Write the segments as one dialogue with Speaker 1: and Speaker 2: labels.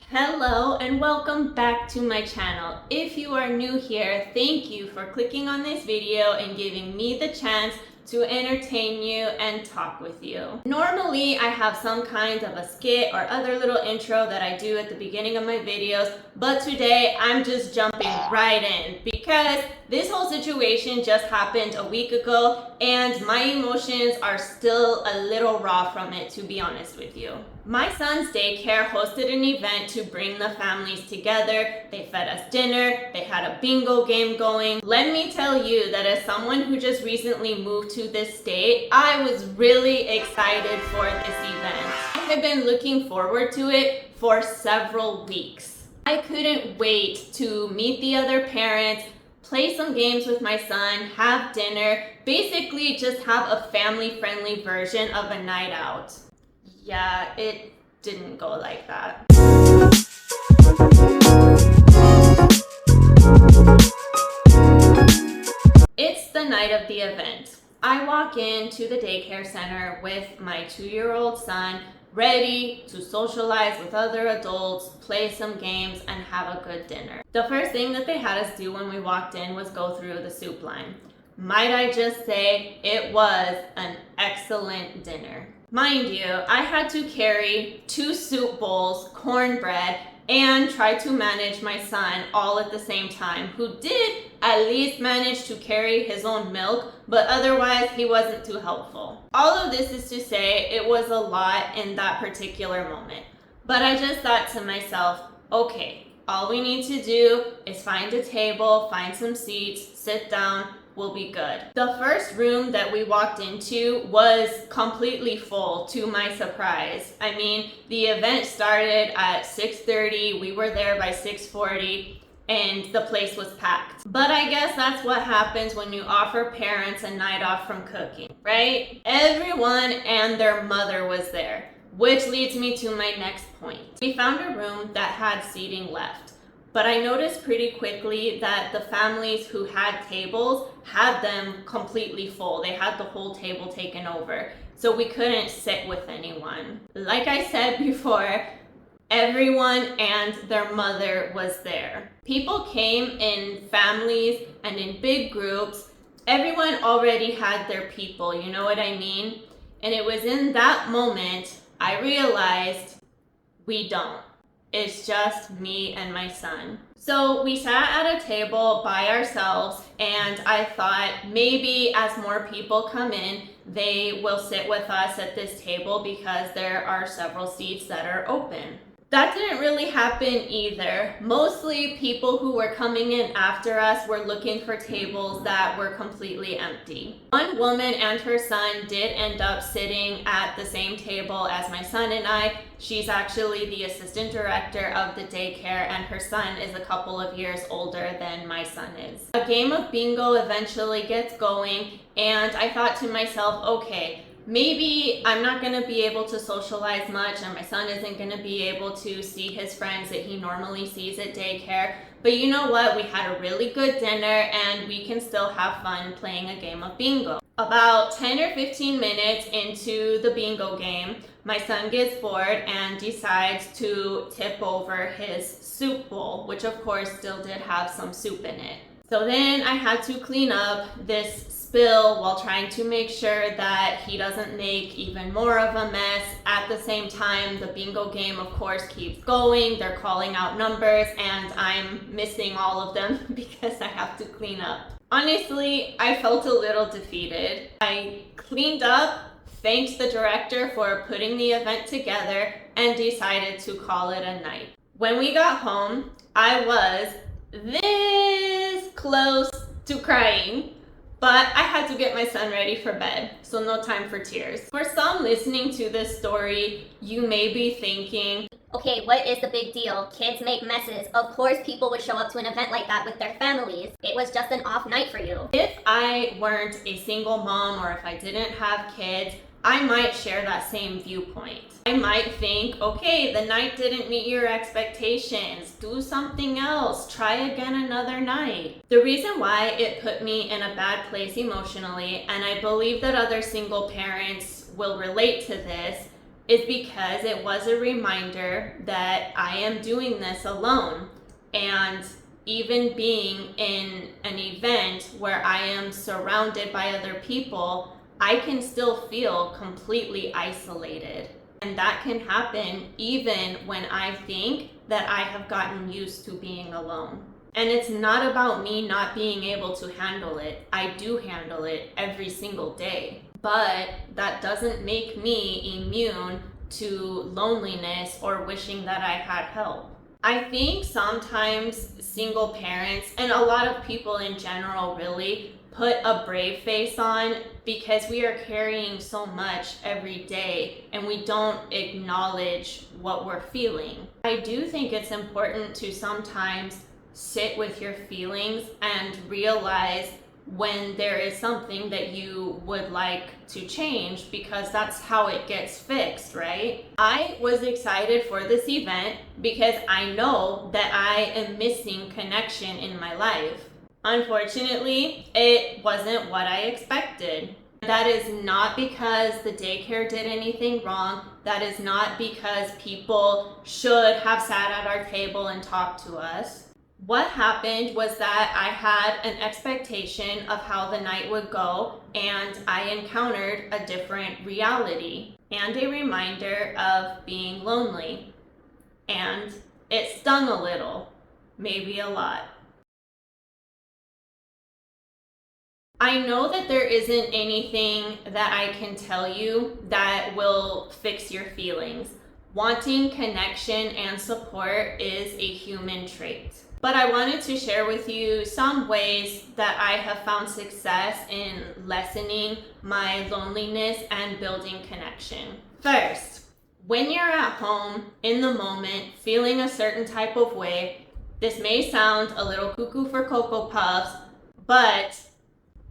Speaker 1: Hello and welcome back to my channel. If you are new here, thank you for clicking on this video and giving me the chance to entertain you and talk with you. Normally, I have some kind of a skit or other little intro that I do at the beginning of my videos, but today I'm just jumping right in because this whole situation just happened a week ago and my emotions are still a little raw from it, to be honest with you. My son's daycare hosted an event to bring the families together. They fed us dinner, they had a bingo game going. Let me tell you that as someone who just recently moved to this state, I was really excited for this event. I have been looking forward to it for several weeks. I couldn't wait to meet the other parents, play some games with my son, have dinner, basically just have a family-friendly version of a night out. Yeah, it didn't go like that. It's the night of the event. I walk into the daycare center with my 2-year-old son, ready to socialize with other adults, play some games, and have a good dinner. The first thing that they had us do when we walked in was go through the soup line. Might I just say, it was an excellent dinner. Mind you, I had to carry 2 soup bowls, cornbread, and try to manage my son all at the same time, who did at least manage to carry his own milk, but otherwise he wasn't too helpful. All of this is to say it was a lot in that particular moment. But I just thought to myself, okay, all we need to do is find a table, find some seats, sit down, we'll be good. The first room that we walked into was completely full, to my surprise. I mean, the event started at 6:30, we were there by 6:40, and the place was packed. But I guess that's what happens when you offer parents a night off from cooking, right? Everyone and their mother was there, which leads me to my next point. We found a room that had seating left. But I noticed pretty quickly that the families who had tables had them completely full. They had the whole table taken over. So we couldn't sit with anyone. Like I said before, everyone and their mother was there. People came in families and in big groups. Everyone already had their people, you know what I mean? And it was in that moment I realized we don't. It's just me and my son. So we sat at a table by ourselves, and I thought maybe as more people come in, they will sit with us at this table because there are several seats that are open. That didn't really happen either. Mostly people who were coming in after us were looking for tables that were completely empty. One woman and her son did end up sitting at the same table as my son and I. She's actually the assistant director of the daycare, and her son is a couple of years older than my son is. A game of bingo eventually gets going, and I thought to myself, okay, maybe I'm not going to be able to socialize much and my son isn't going to be able to see his friends that he normally sees at daycare. But you know what? We had a really good dinner and we can still have fun playing a game of bingo. About 10 or 15 minutes into the bingo game, my son gets bored and decides to tip over his soup bowl, which of course still did have some soup in it. So then I had to clean up this spill while trying to make sure that he doesn't make even more of a mess. At the same time, the bingo game, of course, keeps going. They're calling out numbers, and I'm missing all of them because I have to clean up. Honestly, I felt a little defeated. I cleaned up, thanked the director for putting the event together, and decided to call it a night. When we got home, I was this close to crying. But I had to get my son ready for bed, so no time for tears. For some listening to this story, you may be thinking,
Speaker 2: okay, what is the big deal? Kids make messes. Of course people would show up to an event like that with their families. It was just an off night for you.
Speaker 1: if I weren't a single mom or if I didn't have kids, I might share that same viewpoint. I might think, okay, the night didn't meet your expectations. Do something else. Try again another night. The reason why it put me in a bad place emotionally, and I believe that other single parents will relate to this, is because it was a reminder that I am doing this alone. And even being in an event where I am surrounded by other people, I can still feel completely isolated. And that can happen even when I think that I have gotten used to being alone. And it's not about me not being able to handle it. I do handle it every single day. But that doesn't make me immune to loneliness or wishing that I had help. I think sometimes single parents, and a lot of people in general really, put a brave face on because we are carrying so much every day and we don't acknowledge what we're feeling. I do think it's important to sometimes sit with your feelings and realize when there is something that you would like to change, because that's how it gets fixed, right? I was excited for this event because I know that I am missing connection in my life. Unfortunately, it wasn't what I expected. That is not because the daycare did anything wrong. That is not because people should have sat at our table and talked to us. What happened was that I had an expectation of how the night would go, and I encountered a different reality and a reminder of being lonely. And it stung a little, maybe a lot. I know that there isn't anything that I can tell you that will fix your feelings. Wanting connection and support is a human trait. But I wanted to share with you some ways that I have found success in lessening my loneliness and building connection. First, when you're at home, in the moment, feeling a certain type of way, this may sound a little cuckoo for Cocoa Puffs, but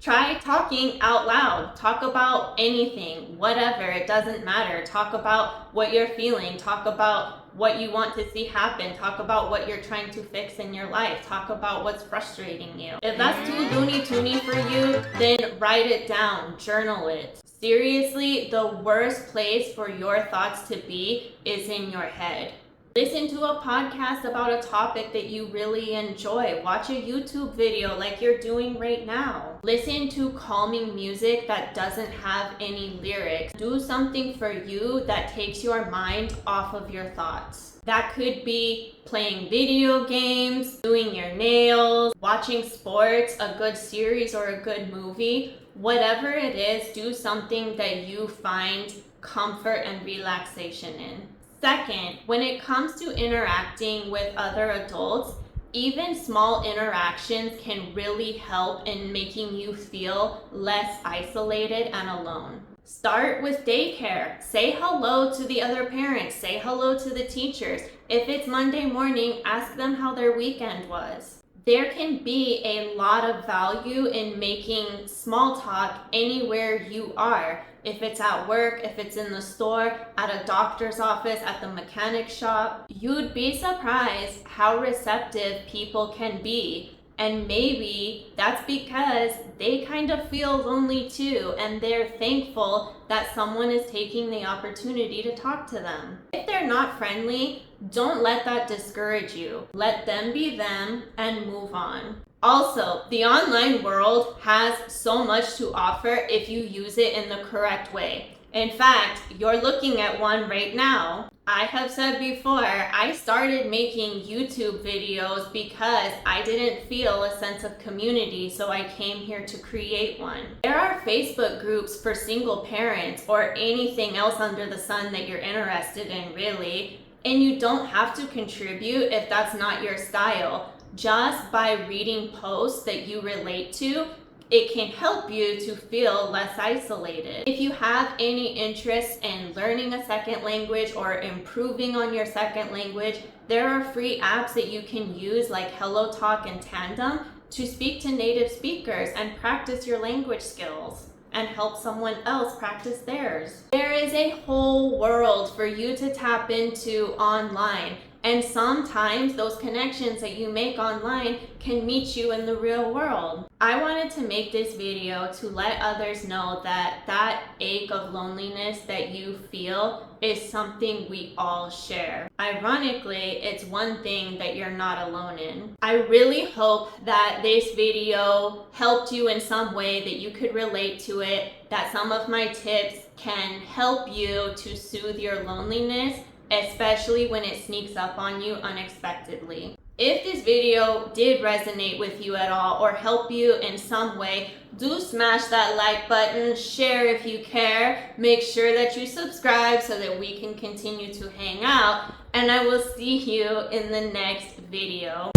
Speaker 1: try talking out loud. Talk about anything, whatever, it doesn't matter. Talk about what you're feeling. Talk about what you want to see happen. Talk about what you're trying to fix in your life. Talk about what's frustrating you. If that's too loony-toony for you, then write it down, journal it. Seriously, the worst place for your thoughts to be is in your head. Listen to a podcast about a topic that you really enjoy. Watch a YouTube video like you're doing right now. Listen to calming music that doesn't have any lyrics. Do something for you that takes your mind off of your thoughts. That could be playing video games, doing your nails, watching sports, a good series or a good movie. Whatever it is, do something that you find comfort and relaxation in. Second, when it comes to interacting with other adults, even small interactions can really help in making you feel less isolated and alone. Start with daycare. Say hello to the other parents. Say hello to the teachers. If it's Monday morning, ask them how their weekend was. There can be a lot of value in making small talk anywhere you are. If it's at work, if it's in the store, at a doctor's office, at the mechanic shop, you'd be surprised how receptive people can be. And maybe that's because they kind of feel lonely too, and they're thankful that someone is taking the opportunity to talk to them. If they're not friendly, don't let that discourage you. Let them be them and move on. Also, the online world has so much to offer if you use it in the correct way. In fact, you're looking at one right now. I have said before, I started making YouTube videos because I didn't feel a sense of community, so I came here to create one. There are Facebook groups for single parents or anything else under the sun that you're interested in, really. And you don't have to contribute if that's not your style. Just by reading posts that you relate to, it can help you to feel less isolated. If you have any interest in learning a second language or improving on your second language, there are free apps that you can use like HelloTalk and Tandem to speak to native speakers and practice your language skills and help someone else practice theirs. There is a whole world for you to tap into online, And sometimes those connections that you make online can meet you in the real world. I wanted to make this video to let others know that that ache of loneliness that you feel is something we all share. Ironically, it's one thing that you're not alone in. I really hope that this video helped you in some way, that you could relate to it, that some of my tips can help you to soothe your loneliness, especially when it sneaks up on you unexpectedly. If this video did resonate with you at all or help you in some way, do smash that like button, share if you care, make sure that you subscribe so that we can continue to hang out, and I will see you in the next video.